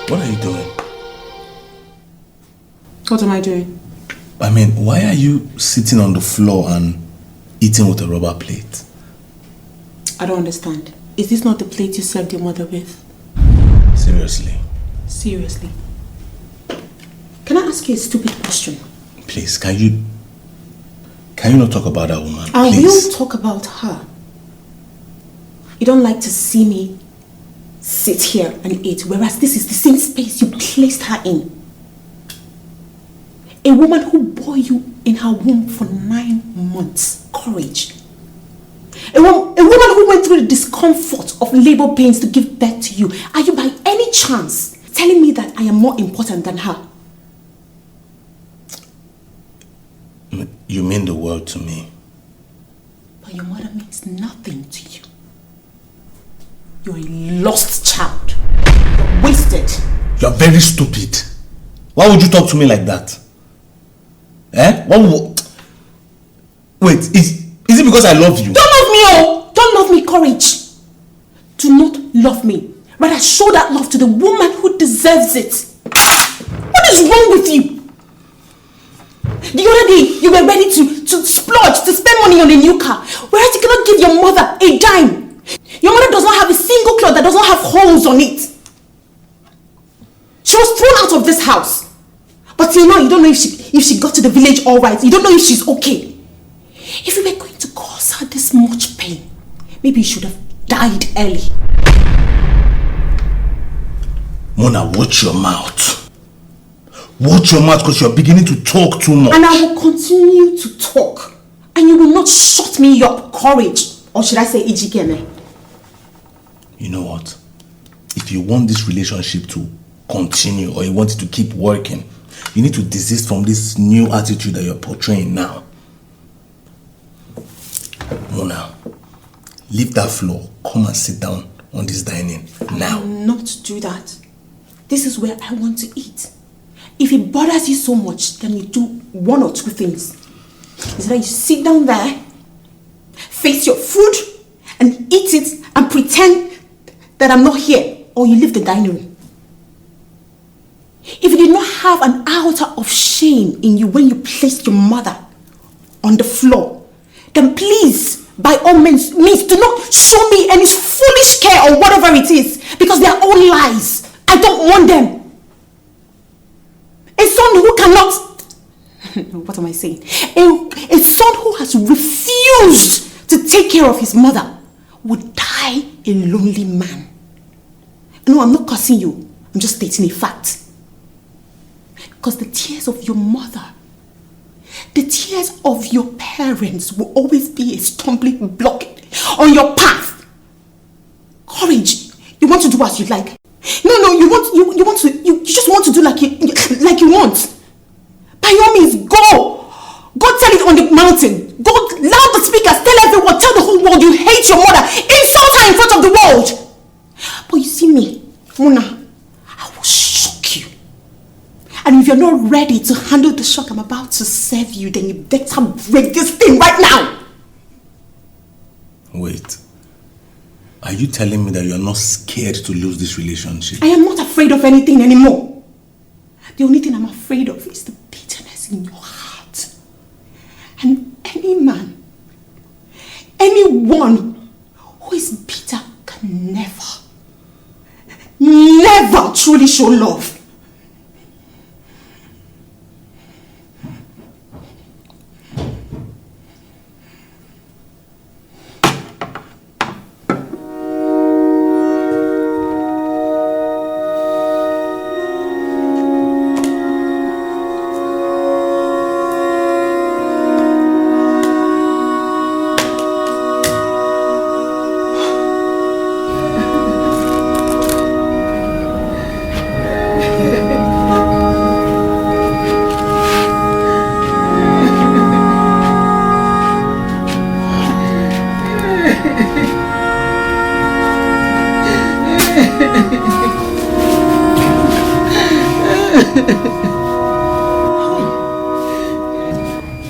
What are you doing? What am I doing? I mean, why are you sitting on the floor and eating with a rubber plate? I don't understand. Is this not the plate you served your mother with? Seriously? Seriously. Can I ask you a stupid question? Please, can you not talk about that woman? I Please. will talk about her. You don't like to see me sit here and eat, whereas this is the same space you placed her in. A woman who bore you in her womb for 9 months. Courage. A woman who went through the discomfort of labor pains to give birth to you. Are you by any chance telling me that I am more important than her? You mean the world to me. But your mother means nothing to you. You're a lost child. You're wasted. You're very stupid. Why would you talk to me like that? Eh? Wait, is it because I love you? Don't love me, oh! Don't love me, courage. Do not love me. Rather show that love to the woman who deserves it. What is wrong with you? The other day, you were ready to splurge, to spend money on a new car, whereas you cannot give your mother a dime. Your mother does not have a single cloth that does not have holes on it. She was thrown out of this house. But till now, you don't know if she got to the village all right. You don't know if she's okay. If you were going to cause her this much pain, maybe you should have died early. Mona, watch your mouth. Watch your mouth because you're beginning to talk too much. And I will continue to talk. And you will not shut me up, courage. Or should I say Ijikeme? You know what? If you want this relationship to continue or you want it to keep working, you need to desist from this new attitude that you're portraying now. Mona, leave that floor. Come and sit down on this dining now. I will not do that. This is where I want to eat. If it bothers you so much, then you do one or two things. Is that you sit down there, face your food, and eat it and pretend that I'm not here, or you leave the dining room. If you did not have an iota of shame in you when you placed your mother on the floor, then please, by all means, do not show me any foolish care or whatever it is, because they are all lies. I don't want them. A son who cannot... What am I saying? A son who has refused to take care of his mother would die a lonely man. No, I'm not cursing you. I'm just stating a fact. Because the tears of your mother, the tears of your parents will always be a stumbling block on your path. Courage. You want to do as you like. No, you just want to do like you want. By all means, go. Go tell it on the mountain. Go loud the speakers, tell everyone, tell the whole world you hate your mother. Insult her in front of the world. But you see me, Mona, I will shock you. And if you're not ready to handle the shock I'm about to serve you, then you better break this thing right now. Wait. Are you telling me that you're not scared to lose this relationship? I am not afraid of anything anymore. The only thing I'm afraid of is the bitterness in your heart. And any man, anyone who is bitter can never truly show love.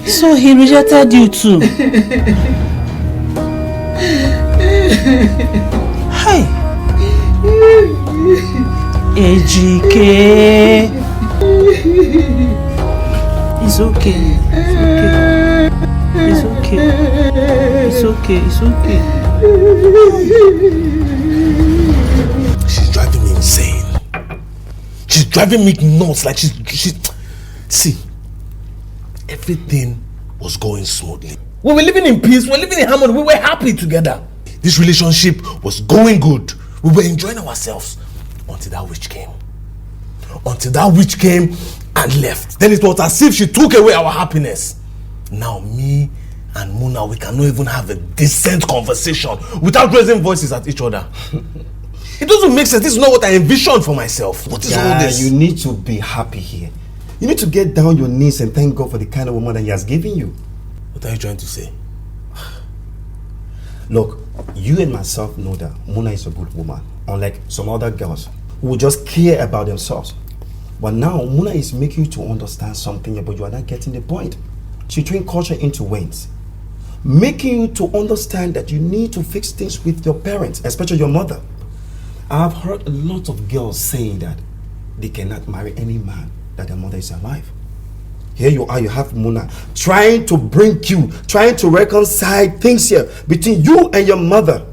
So he rejected you too. Hey, Ejike. It's okay. It's okay. It's okay. It's okay. She's driving me insane. She's driving me nuts. Like she's see, everything was going smoothly. We were living in peace, we were living in harmony, we were happy together. This relationship was going good. We were enjoying ourselves until that witch came. Until that witch came and left. Then it was as if she took away our happiness. Now me and Muna, we cannot even have a decent conversation without raising voices at each other. It doesn't make sense. This is not what I envisioned for myself. What is all this? You need to be happy here. You need to get down your knees and thank God for the kind of woman that He has given you. What are you trying to say? Look, you and myself know that Muna is a good woman, unlike some other girls who just care about themselves. But now Muna is making you to understand something, but you are not getting the point. She turned culture into wings, making you to understand that you need to fix things with your parents, especially your mother. I've heard a lot of girls saying that they cannot marry any man that their mother is alive. Here you are, you have Muna trying to bring you, trying to reconcile things here between you and your mother.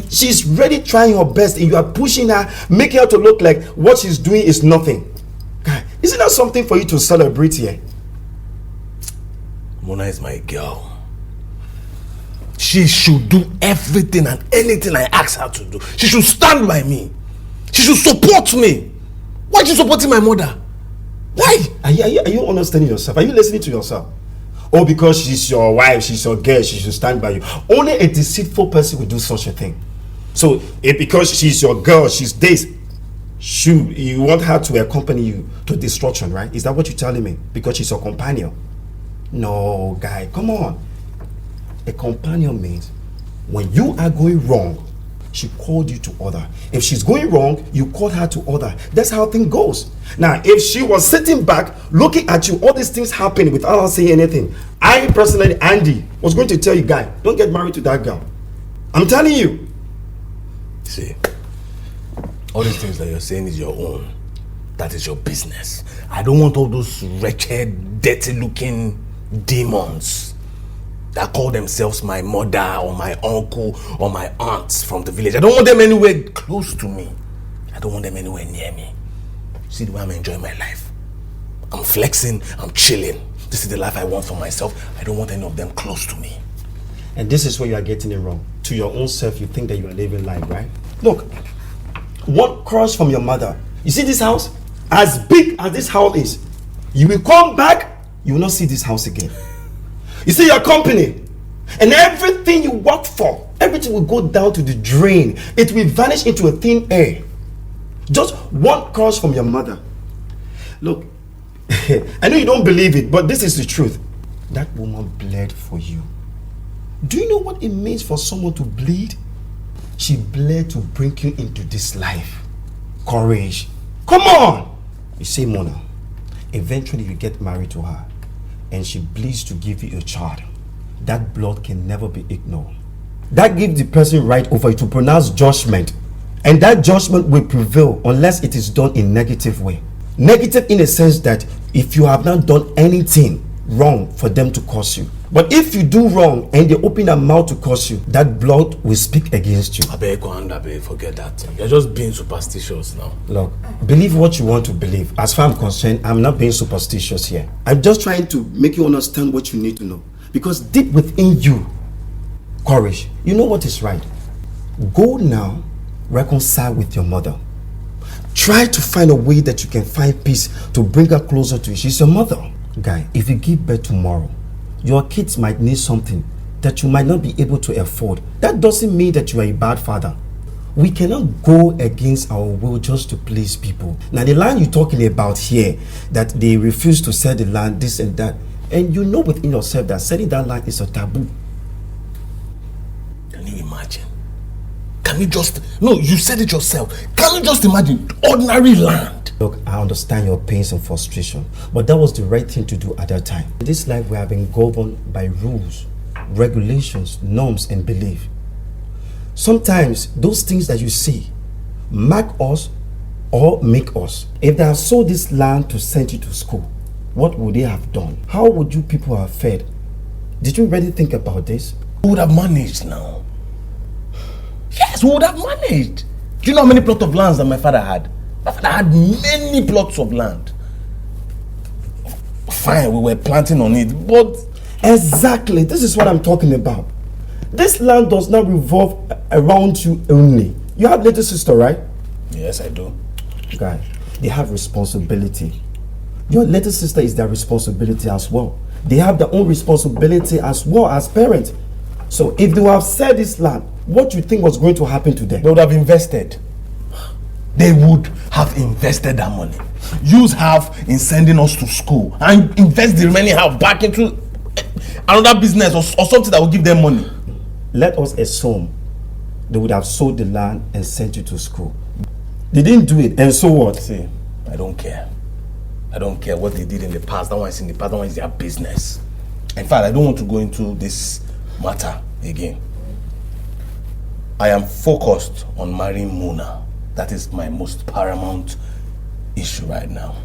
She's really trying her best and you are pushing her, making her to look like what she's doing is nothing. God, isn't that something for you to celebrate here? Muna is my girl. She should do everything and anything I ask her to do. She should stand by me. She should support me. Why are you supporting my mother? Why? Are you understanding yourself? Are you listening to yourself? Oh, because she's your wife, she's your girl, she should stand by you. Only a deceitful person would do such a thing. So, because she's your girl, she's this, you want her to accompany you to destruction, right? Is that what you're telling me? Because she's your companion? No, guy, come on. A companion means when you are going wrong, she called you to order. If she's going wrong, you called her to order. That's how things goes. Now, if she was sitting back, looking at you, all these things happening without her saying anything, I personally, Andy, was going to tell you, guy, don't get married to that girl. I'm telling you. See, all these things that you're saying is your own. That is your business. I don't want all those wretched, dirty-looking demons that call themselves my mother or my uncle or my aunts from the village. I don't want them anywhere close to me. I don't want them anywhere near me. See the way I'm enjoying my life. I'm flexing, I'm chilling. This is the life I want for myself. I don't want any of them close to me. And this is where you are getting it wrong. To your own self, you think that you are living life, right? Look, one curse from your mother. You see this house? As big as this house is, you will come back, you will not see this house again. You see your company, and everything you work for, everything will go down to the drain. It will vanish into a thin air. Just one curse from your mother. Look, I know you don't believe it, but this is the truth. That woman bled for you. Do you know what it means for someone to bleed? She bled to bring you into this life. Courage. Come on! You see, Mona, eventually you get married to her and she bleeds to give you a child. That blood can never be ignored. That gives the person right over you to pronounce judgment, and that judgment will prevail unless it is done in negative way. Negative in a sense that if you have not done anything wrong for them to curse you. But if you do wrong and they open their mouth to curse you, that blood will speak against you. Abeg, forget that. You're just being superstitious now. Look, believe what you want to believe. As far as I'm concerned, I'm not being superstitious here. I'm just trying to make you understand what you need to know. Because deep within you, courage, you know what is right. Go now, reconcile with your mother. Try to find a way that you can find peace to bring her closer to you. She's your mother. Guy, if you give birth tomorrow, your kids might need something that you might not be able to afford. That doesn't mean that you are a bad father. We cannot go against our will just to please people. Now, the land you're talking about here, that they refuse to sell the land, this and that, and you know within yourself that selling that land is a taboo. Can you imagine? Can you just... No, you said it yourself. Can you just imagine ordinary land? Look, I understand your pains and frustration, but that was the right thing to do at that time. In this life, we have been governed by rules, regulations, norms, and belief. Sometimes, those things that you see mark us or make us. If they have sold this land to send you to school, what would they have done? How would you people have fed? Did you really think about this? We would have managed now. Yes, we would have managed. Do you know how many plots of land that my father had? My father had many plots of land. Fine, we were planting on it, but... Exactly, this is what I'm talking about. This land does not revolve around you only. You have little sister, right? Yes, I do. Guy, they have responsibility. Your little sister is their responsibility as well. They have their own responsibility as well as parents. So if they have said this land, what do you think was going to happen to them? They would have invested. They would have invested that money. Use half in sending us to school and invest the remaining half back into another business or something that will give them money. Let us assume they would have sold the land and sent you to school. They didn't do it, and so what? See, I don't care. I don't care what they did in the past. That one is in the past. That one is their business. In fact, I don't want to go into this matter again. I am focused on marrying Mona. That is my most paramount issue right now.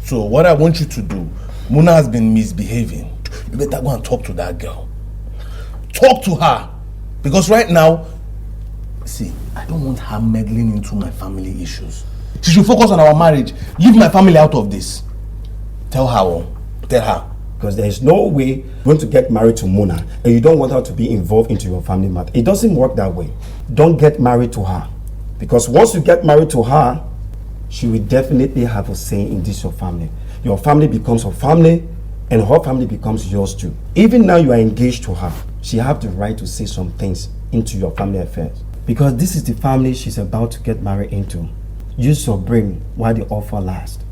So what I want you to do, Mona has been misbehaving. You better go and talk to that girl. Talk to her. Because right now, see, I don't want her meddling into my family issues. She should focus on our marriage. Leave my family out of this. Tell her. Tell her. Because there is no way you're going to get married to Mona and you don't want her to be involved into your family matter. It doesn't work that way. Don't get married to her. Because once you get married to her, she will definitely have a say in this your family. Your family becomes her family and her family becomes yours too. Even now you are engaged to her, she has the right to say some things into your family affairs. Because this is the family she's about to get married into. Use your brain while the offer lasts.